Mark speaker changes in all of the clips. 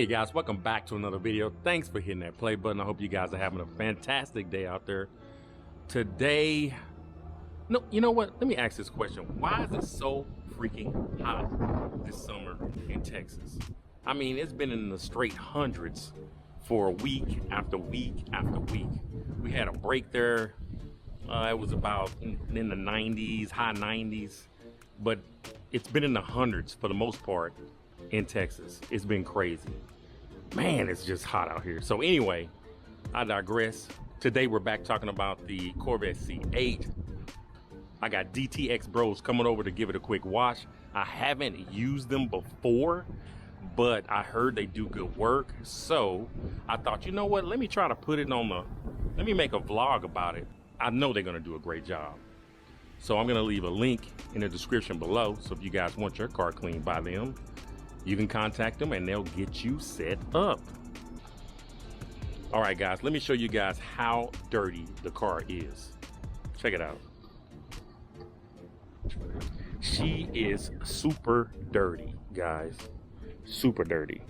Speaker 1: guys, welcome back to another video. Thanks for hitting that play button. I hope you guys are having a fantastic day out there. Today, no, you know what? Let me ask this question. Why is it so freaking hot this summer in Texas? I mean, it's been in the straight hundreds for week after week after week. We had a break there. It was about in the 90s, high 90s, but it's been in the hundreds for the most part in Texas. It's been crazy. Man, it's just hot out here. So anyway, I digress. Today we're back talking about the Corvette C8. I got DTX bros coming over to give it a quick wash. I haven't used them before, but I heard they do good work. So I thought, you know what? Let me try to put it on let me make a vlog about it. I know they're gonna do a great job. So I'm gonna leave a link in the description below. So if you guys want your car cleaned by them, you can contact them and they'll get you set up. All right, guys, let me show you guys how dirty the car is. Check it out. She is super dirty, guys. Super dirty.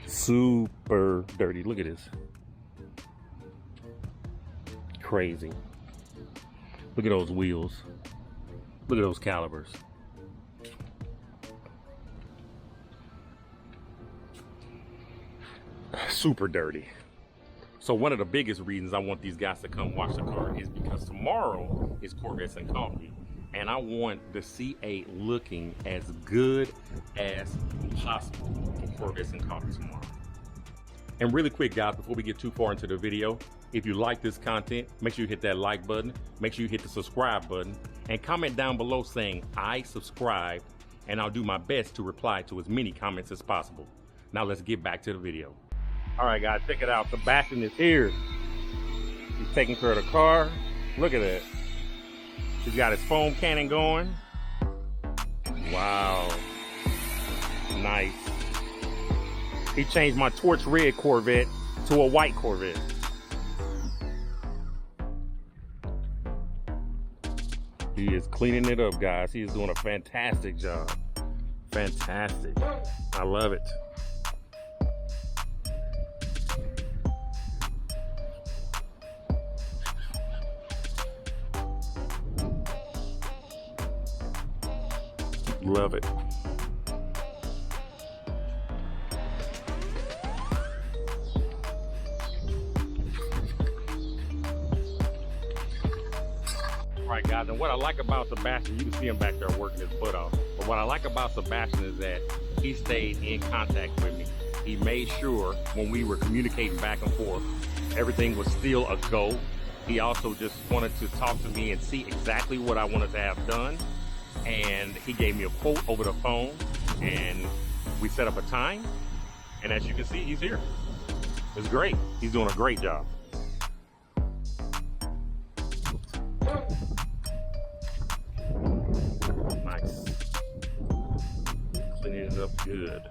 Speaker 1: Super dirty. Look at this. Crazy. Look at those wheels. Look at those calipers. Super dirty. So one of the biggest reasons I want these guys to come watch the car is because tomorrow is Corvettes and Coffee, and I want the C8 looking as good as possible for Corvettes and Coffee tomorrow. And really quick, guys, before we get too far into the video, if you like this content, make sure you hit that like button, make sure you hit the subscribe button, and comment down below saying I subscribed, and I'll do my best to reply to as many comments as possible. Now let's get back to the video. All right, guys, check it out. Sebastian is here. He's taking care of the car. Look at that. He's got his foam cannon going. Wow. Nice. He changed my torch red Corvette to a white Corvette. He is cleaning it up, guys. He is doing a fantastic job. Fantastic. I love it. Love it. All right, guys, and what I like about Sebastian, you can see him back there working his butt off, but what I like about Sebastian is that he stayed in contact with me. He made sure when we were communicating back and forth, everything was still a go. He also just wanted to talk to me and see exactly what I wanted to have done. And he gave me a quote over the phone, and we set up a time, and as you can see, he's here. It's great. He's doing a great job. Nice. Cleaning it up good.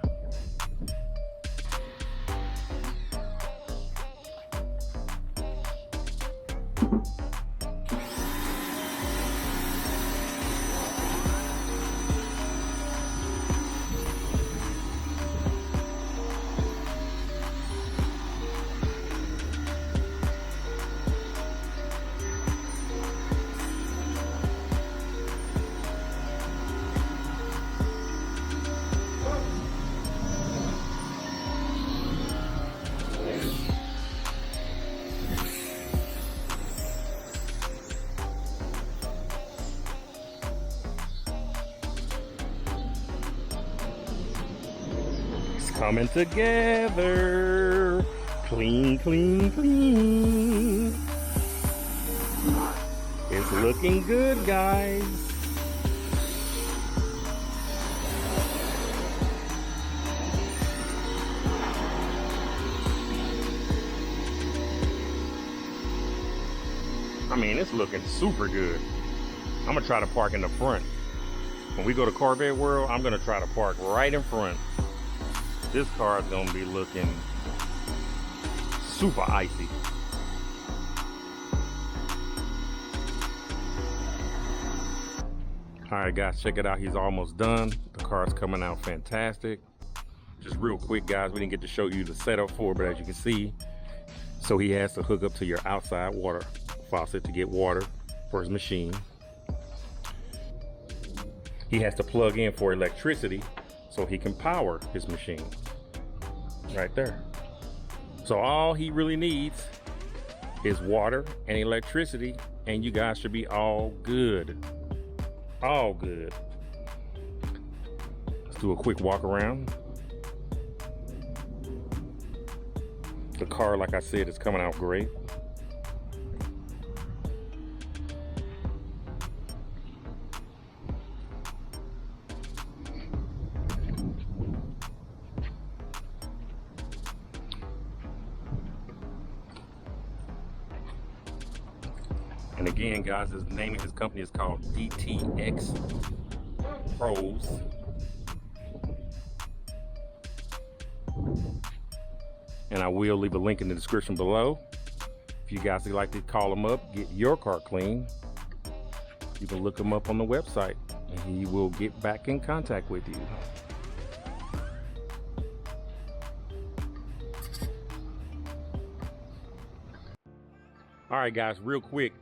Speaker 1: Coming together. Clean, clean, clean. It's looking good, guys. I mean, it's looking super good. I'm gonna try to park in the front. When we go to Corvette World, I'm gonna try to park right in front. This car is gonna be looking super icy. All right, guys, check it out. He's almost done. The car's coming out fantastic. Just real quick, guys, we didn't get to show you the setup for it, but as you can see, so he has to hook up to your outside water faucet to get water for his machine. He has to plug in for electricity so he can power his machine. Right there. So all he really needs is water and electricity, and you guys should be all good. All good. Let's do a quick walk around. The car, like I said, is coming out great. And again, guys, the name of his company is called DTX Pros. And I will leave a link in the description below. If you guys would like to call him up, get your car clean, you can look him up on the website and he will get back in contact with you. All right, guys, real quick.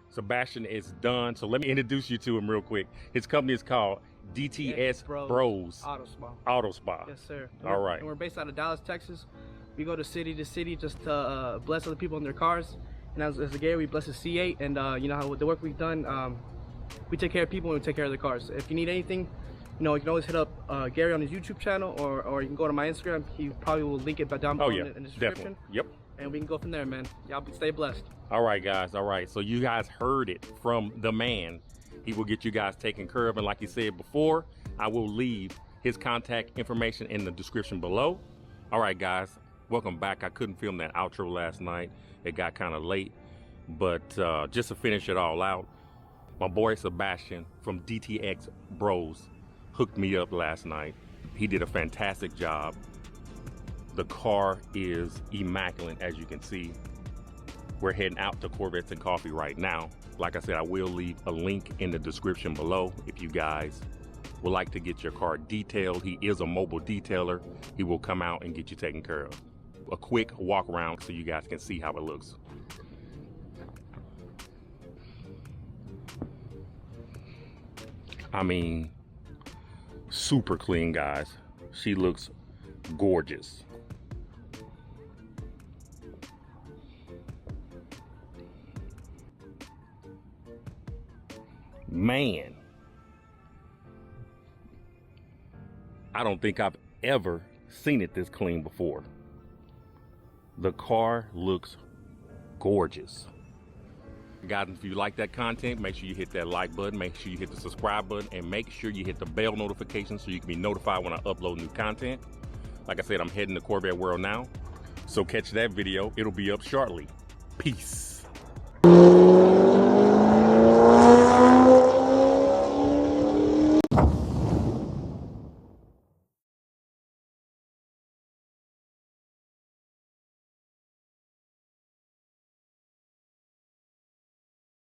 Speaker 1: Sebastian is done, so let me introduce you to him real quick. His company is called DTS Bros Auto Spa.
Speaker 2: Yes, sir.
Speaker 1: All right.
Speaker 2: And we're based out of Dallas, Texas. We go to city just to bless other people in their cars. And as a Gary, we bless the C8. And you know how with the work we've done, we take care of people and we take care of their cars. If you need anything, you know, you can always hit up Gary on his YouTube channel, or you can go to my Instagram. He probably will link it down below in the description.
Speaker 1: Definitely. Yep.
Speaker 2: And we can go from there, man. Y'all stay blessed.
Speaker 1: All right, guys. All right. So you guys heard it from the man. He will get you guys taken care of. And like he said before, I will leave his contact information in the description below. All right, guys. Welcome back. I couldn't film that outro last night. It got kind of late. But just to finish it all out, my boy Sebastian from DTX Bros hooked me up last night. He did a fantastic job. The car is immaculate, as you can see. We're heading out to Corvettes and Coffee right now. Like I said, I will leave a link in the description below if you guys would like to get your car detailed. He is a mobile detailer. He will come out and get you taken care of. A quick walk around so you guys can see how it looks. I mean, super clean, guys. She looks gorgeous. Man, I don't think I've ever seen it this clean before. The car looks gorgeous. Guys, if you like that content, make sure you hit that like button, make sure you hit the subscribe button, and make sure you hit the bell notification so you can be notified when I upload new content. Like I said, I'm heading to Corvette World now, so catch that video. It'll be up shortly. Peace.